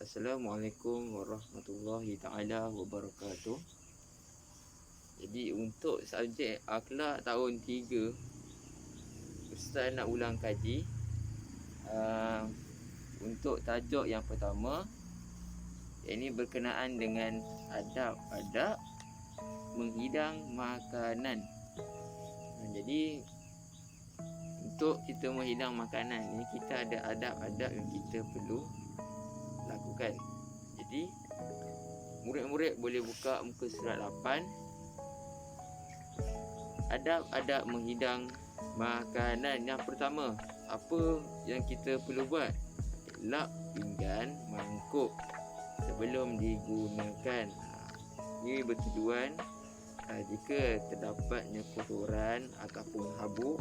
Assalamualaikum warahmatullahi ta'ala wabarakatuh. Jadi untuk subjek akhlak tahun 3, Ustaz nak ulang kaji. Untuk tajuk yang pertama, ini berkenaan dengan adab-adab menghidang makanan. Jadi untuk kita menghidang makanan ni, kita ada adab-adab yang kita perlu lakukan. Jadi murid-murid boleh buka muka surat 8. Adab-adab menghidang makanan. Yang pertama, apa yang kita perlu buat? Lap pinggan mangkuk sebelum digunakan. Ini bertujuan jika terdapatnya kotoran ataupun habuk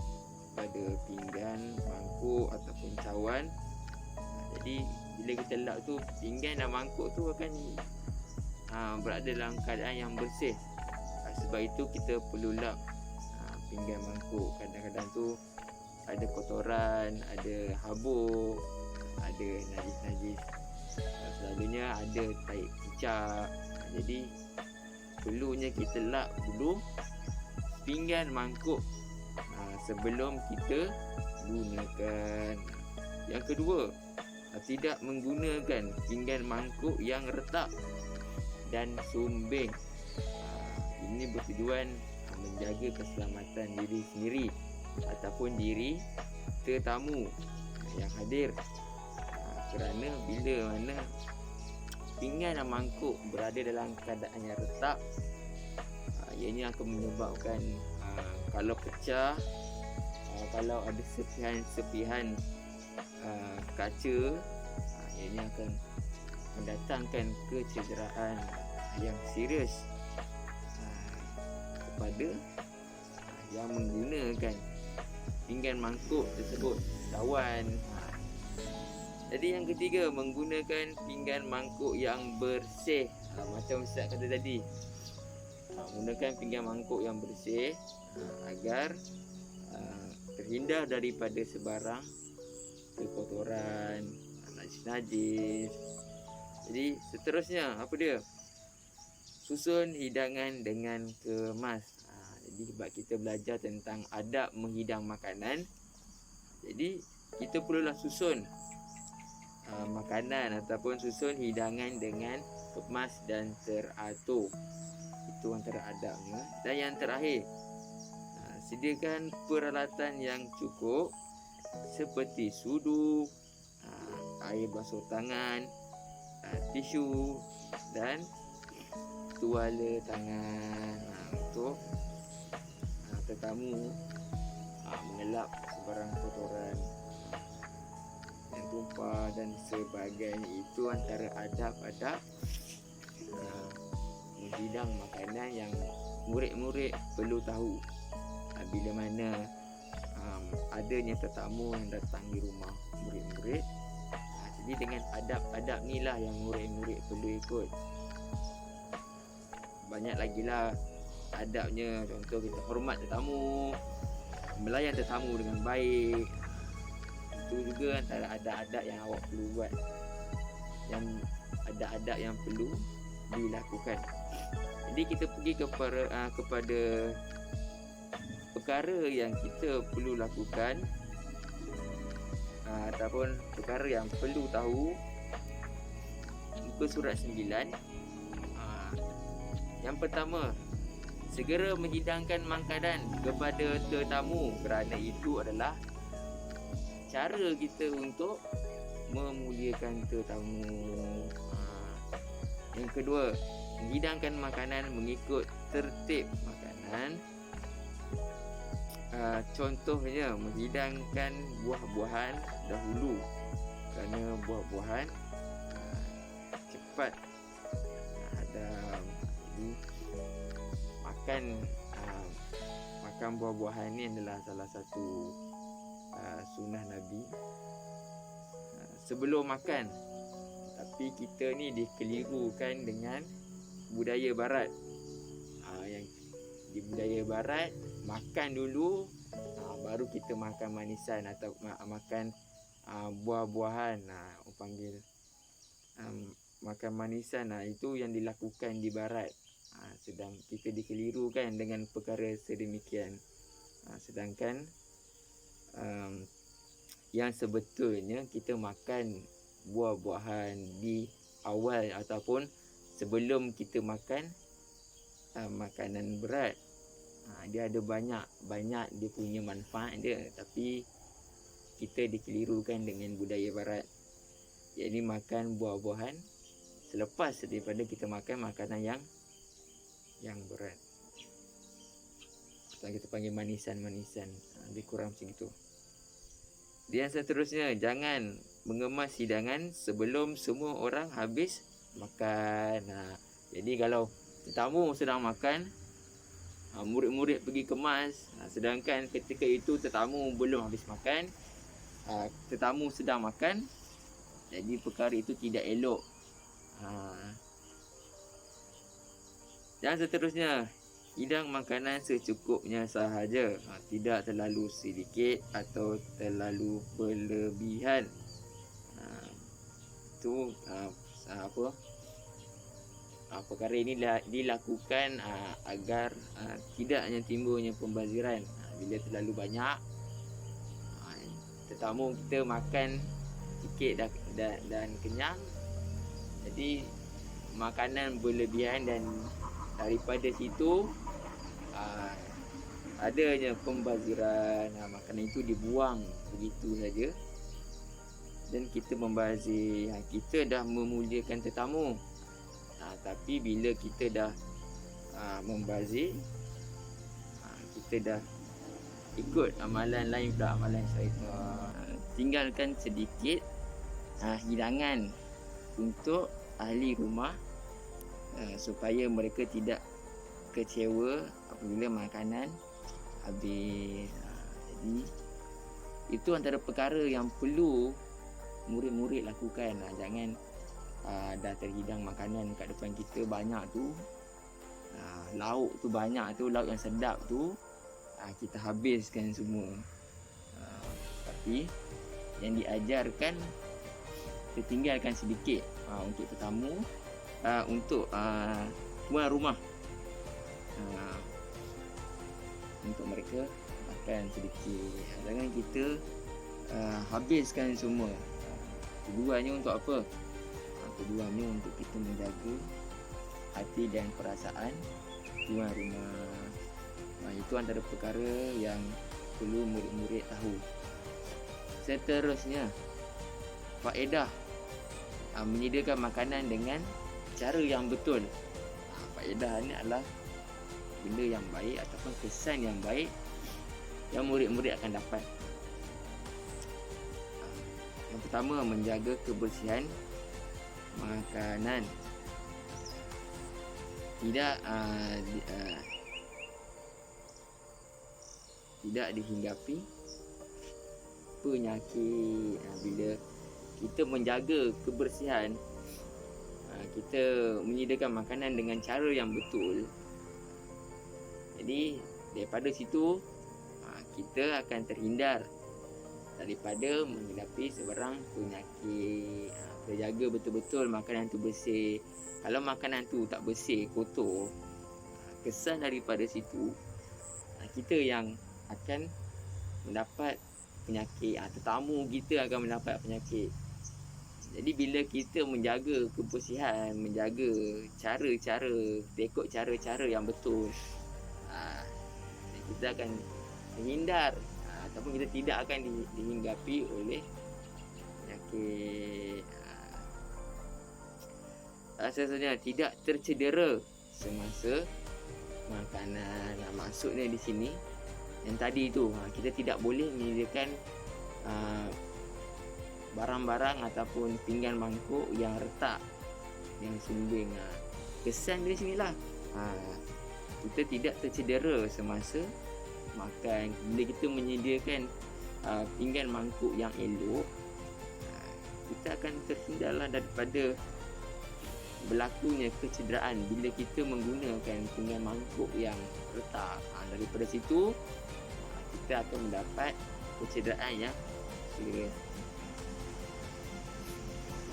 pada pinggan, mangkuk ataupun cawan. Jadi bila kita lap tu, pinggan dan mangkuk tu akan berada dalam keadaan yang bersih. Sebab itu kita perlu lap pinggan, mangkuk. Kadang-kadang tu ada kotoran, ada habuk, ada najis-najis, selalunya ada tahi cicak. Jadi perlunya kita lap dulu pinggan, mangkuk sebelum kita gunakan. Yang kedua, tidak menggunakan pinggan mangkuk yang retak dan sumbing. Ini bertujuan menjaga keselamatan diri sendiri ataupun diri tetamu yang hadir. Kerana bila mana pinggan dan mangkuk berada dalam keadaan yang retak, ianya akan menyebabkan kalau pecah, kalau ada sepihan kaca, ianya akan mendatangkan kecederaan yang serius kepada yang menggunakan pinggan mangkuk tersebut, cawan. Jadi yang ketiga, menggunakan pinggan mangkuk yang bersih. Macam Ustaz kata tadi, menggunakan pinggan mangkuk yang bersih agar terhindar daripada sebarang kekotoran, najis-najis. Jadi seterusnya, apa dia? Susun hidangan dengan kemas. Jadi sebab kita belajar tentang adab menghidang makanan, jadi kita perlulah susun makanan ataupun susun hidangan dengan kemas dan teratur. Itu antara adabnya. Dan yang terakhir, sediakan peralatan yang cukup seperti sudu, air basuh tangan, tisu dan tuala tangan untuk tetamu mengelap sebarang kotoran yang tumpah dan sebagainya. Itu antara adab-adab menghidang makanan yang murid-murid perlu tahu bila mana adanya tetamu yang datang di rumah murid-murid. Jadi dengan adab-adab ni lah yang murid-murid perlu ikut. Banyak lagi lah adabnya. Contoh, kita hormat tetamu, melayan tetamu dengan baik. Itu juga antara adab-adab yang awak perlu buat, yang adab-adab yang perlu dilakukan. Jadi kita pergi kepada perkara yang kita perlu lakukan ataupun perkara yang perlu tahu. Muka surat 9. Yang pertama, segera menghidangkan makanan kepada tetamu, kerana itu adalah cara kita untuk memuliakan tetamu. Yang kedua, menghidangkan makanan mengikut tertib makanan. Contohnya, menghidangkan buah-buahan dahulu, kerana buah-buahan cepat hadam. Jadi makan buah-buahan ni adalah salah satu sunnah Nabi sebelum makan. Tapi kita ni dikelirukan dengan budaya barat. Yang di budaya barat, makan dulu baru kita makan manisan atau makan buah-buahan. Panggil makan manisan, itu yang dilakukan di barat. Sedang kita dikelirukan dengan perkara sedemikian. Sedangkan yang sebetulnya kita makan buah-buahan di awal ataupun sebelum kita makan makanan berat. Dia ada banyak dia punya manfaat dia, tapi kita dikelirukan dengan budaya barat. Jadi makan buah-buahan selepas daripada kita makan makanan yang berat. Atau kita panggil manisan-manisan. Lebih kurang macam itu. Dan seterusnya, jangan mengemas hidangan sebelum semua orang habis makan. Jadi kalau tetamu sedang makan, murid-murid pergi kemas, sedangkan ketika itu tetamu belum habis makan, tetamu sedang makan, jadi perkara itu tidak elok. Dan seterusnya, hidang makanan secukupnya sahaja, tidak terlalu sedikit atau terlalu berlebihan. Itu perkara ini dilakukan agar tidaknya timbulnya pembaziran. Bila terlalu banyak, tetamu kita makan sikit dan kenyang, jadi makanan berlebihan, dan daripada situ adanya pembaziran. Makanan itu dibuang begitu saja dan kita membazir. Kita dah memuliakan tetamu, tapi bila kita dah membazir, kita dah ikut amalan lain pula, amalan syaitan. Tinggalkan sedikit hidangan untuk ahli rumah supaya mereka tidak kecewa apabila makanan habis. Jadi itu antara perkara yang perlu murid-murid lakukan. Jangan dah terhidang makanan kat depan kita banyak tu, lauk tu banyak tu, lauk yang sedap tu, kita habiskan semua. Tapi yang diajarkan, kita tinggalkan sedikit untuk tetamu, untuk tuan rumah, untuk mereka makan sedikit. Jangan kita habiskan semua. Tujuannya untuk apa? Tujuannya untuk kita menjaga hati dan perasaan tuan rumah. Itu antara perkara yang perlu murid-murid tahu. Seterusnya, faedah menyediakan makanan dengan cara yang betul. Faedah ni adalah benda yang baik ataupun kesan yang baik yang murid-murid akan dapat. Yang pertama, menjaga kebersihan makanan. Tidak dihinggapi penyakit. Bila kita menjaga kebersihan, kita menyediakan makanan dengan cara yang betul, jadi daripada situ kita akan terhindar daripada menghadapi sebarang penyakit. Kita jaga betul-betul makanan tu bersih. Kalau makanan tu tak bersih, kotor, kesan daripada situ kita yang akan mendapat penyakit. Tetamu kita akan mendapat penyakit. Jadi bila kita menjaga kebersihan, menjaga cara-cara, ikut cara-cara yang betul, kita akan menghindar ataupun kita tidak akan dihinggapi oleh penyakit. Seterusnya, tidak tercedera semasa makanan. Maksudnya di sini yang tadi tu, kita tidak boleh menyediakan barang-barang ataupun pinggan mangkuk yang retak, yang sumbing. Kesan dari sinilah kita tidak tercedera semasa makan. Bila kita menyediakan pinggan mangkuk yang elok, kita akan terhindarlah daripada berlakunya kecederaan bila kita menggunakan pinggan mangkuk yang retak. Daripada situ kita akan mendapat kecederaan yang serius.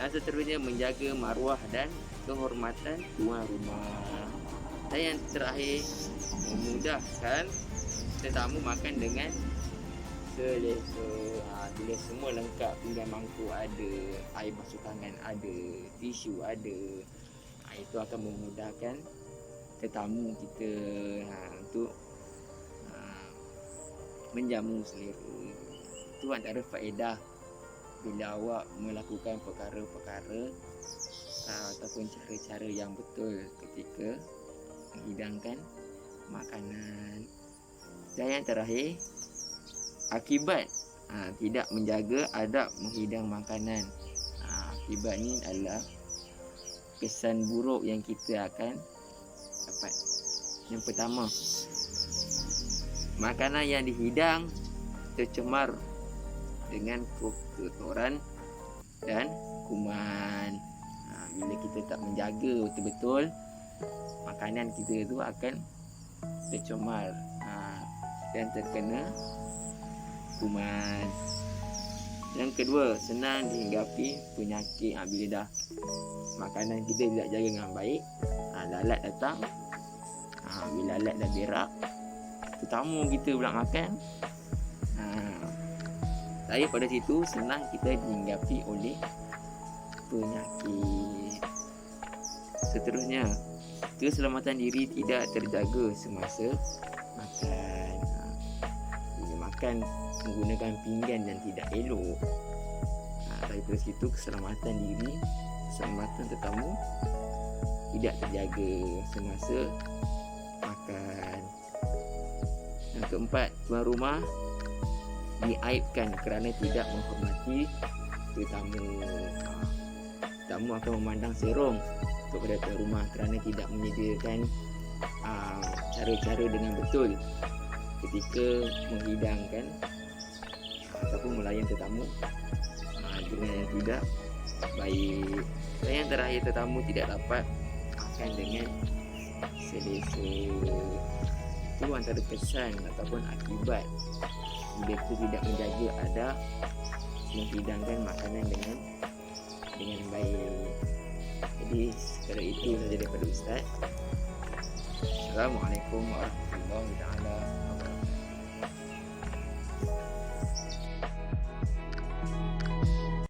Seterusnya menjaga maruah dan kehormatan tuan rumah. Dan yang terakhir, memudahkan tetamu makan dengan selesa. Bila semua lengkap, pinggan mangkuk ada, air basuh tangan ada, tisu ada, itu akan memudahkan tetamu kita untuk menjamu selera. Itu antara faedah bila awak melakukan perkara-perkara ataupun cara-cara yang betul ketika menghidangkan makanan. Dan yang terakhir, akibat tidak menjaga adab menghidang makanan. Akibat ni adalah kesan buruk yang kita akan dapat. Yang pertama, makanan yang dihidang tercemar dengan kotoran dan kuman. Bila kita tak menjaga betul-betul, makanan kita tu akan tercemar dan terkena kuman. Yang kedua, senang dihinggapi penyakit. Bila dah makanan kita tidak jaga dengan baik, lalat datang. Bila lalat dah berak, tetamu kita pula makan, dari pada situ senang kita dihinggapi oleh penyakit. Seterusnya, keselamatan diri tidak terjaga semasa makan. Bila makan menggunakan pinggan yang tidak elok, daripada situ keselamatan diri, keselamatan tetamu tidak terjaga semasa makan. Yang keempat, tuan rumah diaibkan kerana tidak menghormati tetamu. Tetamu akan memandang serong kepada tuan rumah kerana tidak menyediakan cara-cara dengan betul ketika menghidangkan ataupun melayan tetamu dengan yang tidak baik. Dan yang terakhir, tetamu tidak dapat makan dengan selesa. Itu antara kesan ataupun akibat bila kita tidak menjaga adab menghidangkan makanan dengan baik. Jadi sekadar itu saja daripada Ustaz. Assalamualaikum warahmatullahi wabarakatuh.